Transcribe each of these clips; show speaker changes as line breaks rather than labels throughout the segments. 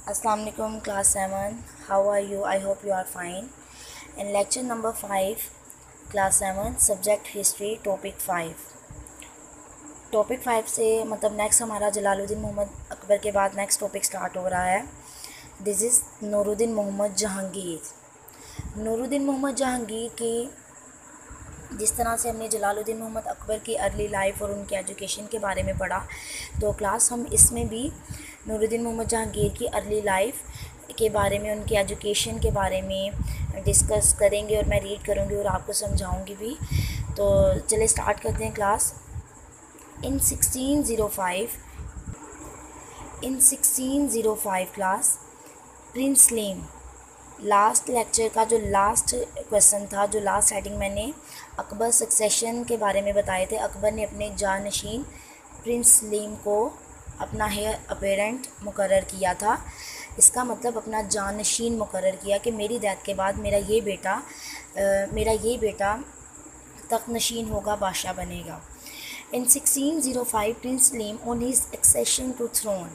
Assalamu alaikum class 7. How are you? I hope you are fine. In lecture number 5, class 7, subject history, topic 5. Topic 5 से मतलब next हमारा जलालुद्दीन मोहम्मद अकबर के बाद next topic start हो रहा है. This is Nooruddin Mohammad Jahangir. नूरुद्दीन मोहम्मद जहांगीर की जिस तरह से हमने जलालुद्दीन मोहम्मद अकबर की अर्ली लाइफ और उनके एजुकेशन के बारे में पढ़ा, तो क्लास हम इसमें भी नूरुद्दीन मोहम्मद जहांगीर की अर्ली लाइफ के बारे में, उनके एजुकेशन के बारे में डिस्कस करेंगे और मैं रीड करूँगी और आपको समझाऊँगी भी. तो चलिए स्टार्ट करते हैं क्लास. इन 1605 class Prince Salim, last lecture का जो लास्ट क्वेश्चन था, जो लास्ट हेडिंग मैंने अकबर सक्सेशन के बारे में बताए थे. अकबर ने अपने जानशीन प्रिंस सलीम को अपना हेयर अपेरेंट मुकर्रर किया था. इसका मतलब अपना जानशीन मुकर्रर किया कि मेरी डेथ के बाद मेरा ये बेटा तख्त नशीन होगा, बादशाह बनेगा. In 1605 prince Salim on his accession to throne,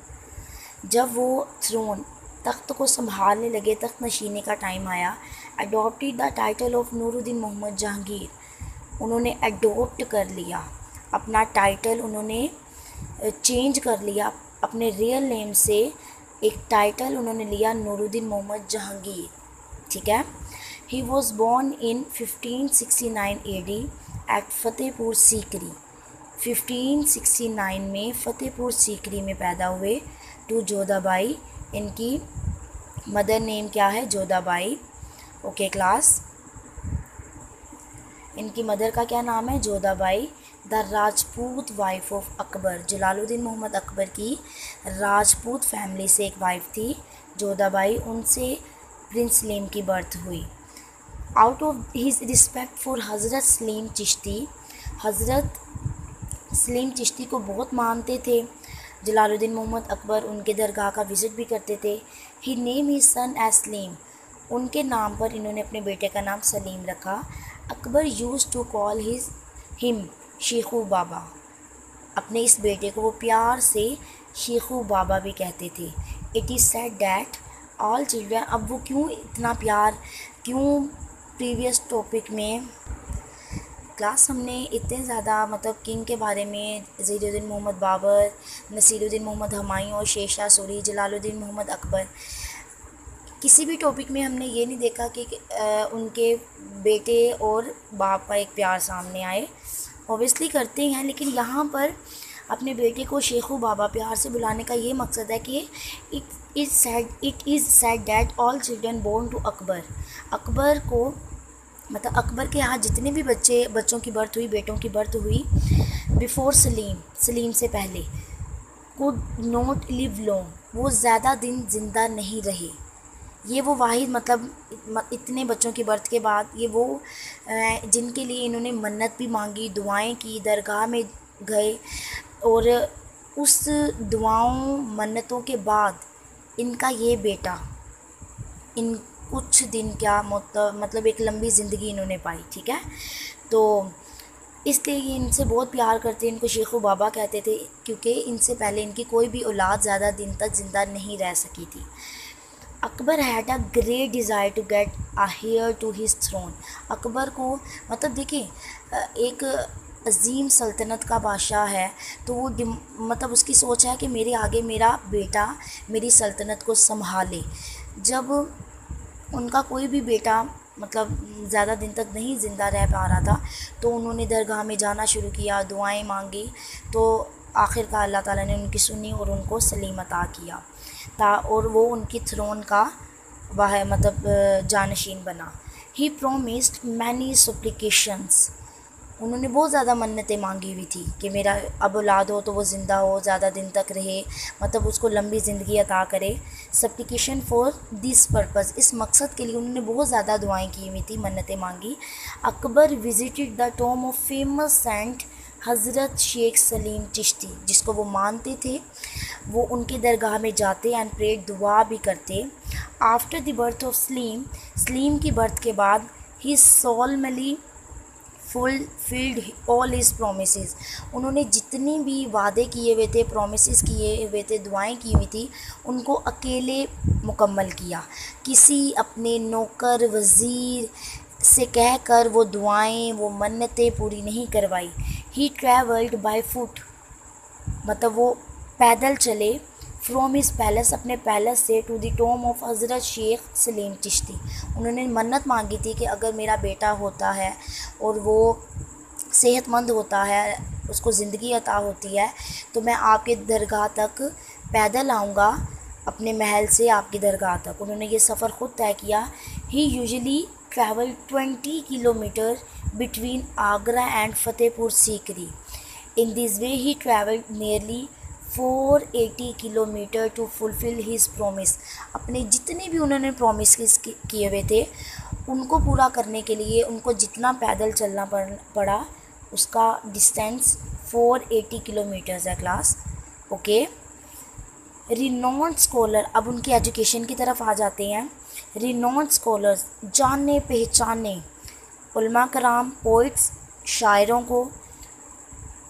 जब वो थ्रोन तख्त को संभालने लगे, तख्त नशीनी का टाइम आया, adopted the title of Nuruddin Mohammad Jahangir, उन्होंने अडोप्ट कर लिया अपना टाइटल, उन्होंने चेंज कर लिया अपने रियल नेम से एक टाइटल उन्होंने लिया नूरुद्दीन मोहम्मद जहांगीर. ठीक है. He was born in 1569 AD at Fatehpur Sikri. 1569 में फतेहपुर सीकरी में पैदा हुए. टू जोधाबाई, इनकी मदर नेम क्या है? जोधाबाई. ओके क्लास, इनकी मदर का क्या नाम है? Jodhabai. The Rajput wife of Akbar, Jalaluddin Mohammad Akbar की राजपूत फैमिली से एक वाइफ थी जोधाबाई, उनसे प्रिंस सलीम की बर्थ हुई. Out of his respect for हज़रत सलीम चिश्ती, हज़रत सलीम चिश्ती को बहुत मानते थे जलालुद्दीन मोहम्मद अकबर, उनके दरगाह का विज़िट भी करते थे. He name his son as Salim, उनके नाम पर इन्होंने अपने बेटे का नाम सलीम रखा. Akbar used to call him Sheikhu Baba, अपने इस बेटे को वो प्यार से शेखू बाबा भी कहते थे. It is said that all children, अब वो क्यों इतना प्यार, क्यों प्रीवियस टॉपिक में क्लास हमने इतने ज़्यादा मतलब किंग के बारे में, ज़हीरुद्दीन मोहम्मद बाबर, नसीरुद्दीन मोहम्मद हुमायूं और शेरशाह सूरी, जलालुद्दीन मोहम्मद अकबर, किसी भी टॉपिक में हमने ये नहीं देखा कि उनके बेटे और बाप का एक प्यार सामने आए. ऑब्वियसली करते हैं, लेकिन यहाँ पर अपने बेटे को शेखू बाबा प्यार से बुलाने का ये मकसद है कि it is said that all children born to Akbar, Akbar को मतलब अकबर के यहाँ जितने भी बच्चों की बर्थ हुई, बेटों की बर्थ हुई, बिफोर सलीम से पहले, कुड नॉट लिव लॉन्ग, वो ज़्यादा दिन ज़िंदा नहीं रहे. ये वो वाहिद मतलब इतने बच्चों की बर्थ के बाद ये वो जिनके लिए इन्होंने मन्नत भी मांगी, दुआएं की, दरगाह में गए, और उस दुआओं मन्नतों के बाद इनका ये बेटा इन कुछ दिन क्या मतलब एक लंबी ज़िंदगी इन्होंने पाई. ठीक है. तो इसलिए ये इनसे बहुत प्यार करते, इनको शेखू बाबा कहते थे, क्योंकि इनसे पहले इनकी कोई भी औलाद ज़्यादा दिन तक ज़िंदा नहीं रह सकी थी. Akbar had a great desire to get a heir to his throne, Akbar को मतलब देखिए एक अजीम सल्तनत का बादशाह है, तो वो मतलब उसकी सोच है कि मेरे आगे मेरा बेटा मेरी सल्तनत को संभाले. जब उनका कोई भी बेटा मतलब ज़्यादा दिन तक नहीं ज़िंदा रह पा रहा था, तो उन्होंने दरगाह में जाना शुरू किया, दुआएं मांगी, तो आखिरकार अल्लाह ताला ने उनकी सुनी और उनको सलीम अता किया और वो उनकी थ्रोन का वह मतलब जानशीन बना. ही प्रोमिस्ड मैनी सप्लिकेशंस, उन्होंने बहुत ज़्यादा मन्नतें मांगी हुई थी कि मेरा अब औलाद हो तो वो ज़िंदा हो, ज़्यादा दिन तक रहे, मतलब उसको लंबी ज़िंदगी अता करे. सप्लिकेशन फॉर दिस पर्पज़, इस मकसद के लिए उन्होंने बहुत ज़्यादा दुआएं की हुई थी, मन्नतें मांगी. Akbar visited the tomb of famous saint Hazrat Sheikh Salim Chishti, जिसको वो मानते थे, वो उनके दरगाह में जाते एंड प्रेड, दुआ भी करते. After the birth of Salim की बर्थ के बाद ही solemnly fulfilled all his promises. उन्होंने जितनी भी वादे किए हुए थे, प्रोमिसेस किए हुए थे, दुआएं की हुई थी, उनको अकेले मुकम्मल किया। किसी अपने नौकर वज़ीर से कहकर वो दुआएं, वो मन्नतें पूरी नहीं करवाई। ही ट्रैवल्ड बाय फुट, मतलब वो पैदल चले, फ्रॉम हिज पैलेस, अपने पैलेस से, टू द टोम ऑफ हज़रत शेख सलीम चिश्ती। उन्होंने मन्नत मांगी थी कि अगर मेरा बेटा होता है और वो सेहतमंद होता है, उसको ज़िंदगी अता होती है, तो मैं आपके दरगाह तक पैदल आऊँगा, अपने महल से आपकी दरगाह तक। उन्होंने ये सफ़र ख़ुद तय किया। He usually travel 20 kilometre between Agra and Fatehpur Sikri. In this way he traveled nearly 480 kilometre to fulfil his promise. अपने जितने भी उन्होंने प्रोमिस किए हुए थे, उनको पूरा करने के लिए उनको जितना पैदल चलना पड़ा, उसका डिस्टेंस 480 किलोमीटर्स है क्लास। ओके, रिनोन्ड स्कॉलर, अब उनकी एजुकेशन की तरफ आ जाते हैं। रिनोन्ड स्कॉलर्स, जाने पहचाने उलमा कराम, पोइट्स, शायरों को,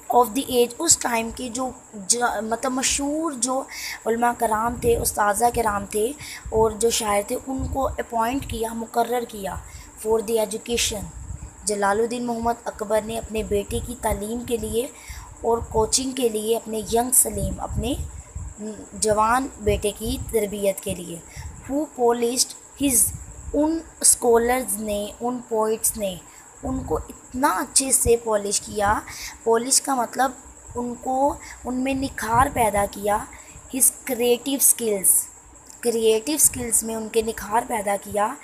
ऑफ द एज, उस टाइम के जो मतलब मशहूर जो उलमा कराम थे, उस्ताज़ा कराम थे और जो शायर थे, उनको अपॉइंट किया, मुकर्रर किया for the education. Jalaluddin Mohammad Akbar ने अपने बेटे की तालीम के लिए और कोचिंग के लिए अपने यंग सलीम, अपने जवान बेटे की तरबियत के लिए। हु पॉलिश्ड हिज, उन स्कॉलर्स ने, उन पोइट्स ने उनको इतना अच्छे से पॉलिश किया। पॉलिश का मतलब उनको, उनमें निखार पैदा किया। हिज क्रिएटिव स्किल्स में उनके निखार पैदा किया।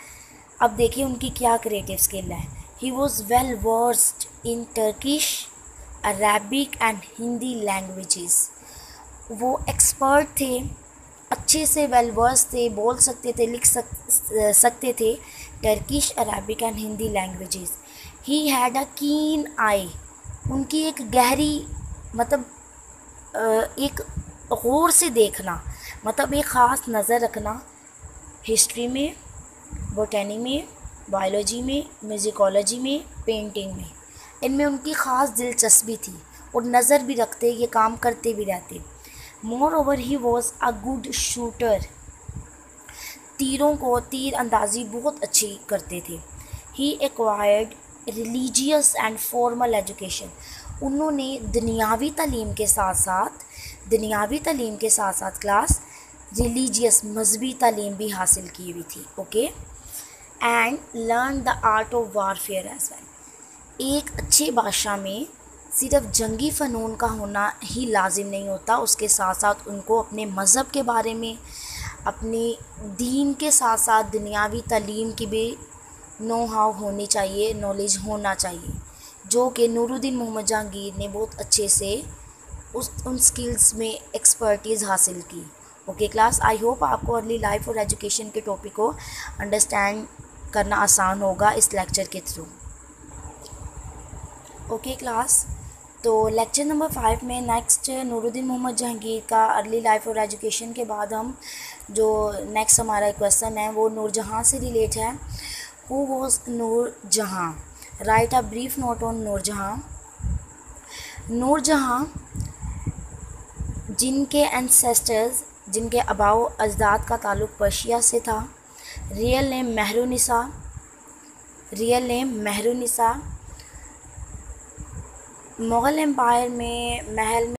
अब देखिए उनकी क्या क्रिएटिव स्किल है। He was well versed in Turkish, Arabic and Hindi languages. वो एक्सपर्ट थे, अच्छे से वेल वर्स थे, बोल सकते थे, लिख सकते थे Turkish, Arabic and Hindi languages. He had a कीन आई, उनकी एक गहरी, मतलब एक गौर से देखना, मतलब एक ख़ास नज़र रखना हिस्ट्री में, बोटनी में, बायोलॉजी में, म्यूज़िकोलॉजी में, पेंटिंग में, इनमें उनकी ख़ास दिलचस्पी थी और नज़र भी रखते, ये काम करते भी रहते। Moreover he was a good shooter, तीर अंदाजी बहुत अच्छी करते थे। He acquired religious and formal education, उन्होंने दुनियावी तालीम के साथ क्लास रिलीजियस, मजहबी तालीम भी हासिल की हुई थी। Okay, and learn the art of warfare as well. एक अच्छे बादशाह में सिर्फ जंगी फ़नून का होना ही लाजिम नहीं होता, उसके साथ साथ उनको अपने मज़हब के बारे में, अपने दीन के साथ साथ दुनियावी तालीम की भी नो हाउ होनी चाहिए, नॉलेज होना चाहिए, जो कि नूरुद्दीन मोहम्मद जहांगीर ने बहुत अच्छे से उन स्किल्स में एक्सपर्टीज़ हासिल की। ओके क्लास, आई होप आपको अर्ली लाइफ और एजुकेशन के टॉपिक को अंडरस्टैंड करना आसान होगा इस लेक्चर के थ्रू। ओके क्लास, तो लेक्चर नंबर 5 में नेक्स्ट नूरुद्दीन मोहम्मद जहांगीर का अर्ली लाइफ और एजुकेशन के बाद हम जो नेक्स्ट हमारा क्वेश्चन है वो नूरजहाँ से रिलेट है। Who was Nurjahan? Write a brief note on Nurjahan. Nurjahan जिनके एंसेस्टर्स, जिनके आबाओ अजदाद का ताल्लुक़ पर्शिया से था। Real name Mehrunnisa. Mughal empire में महल में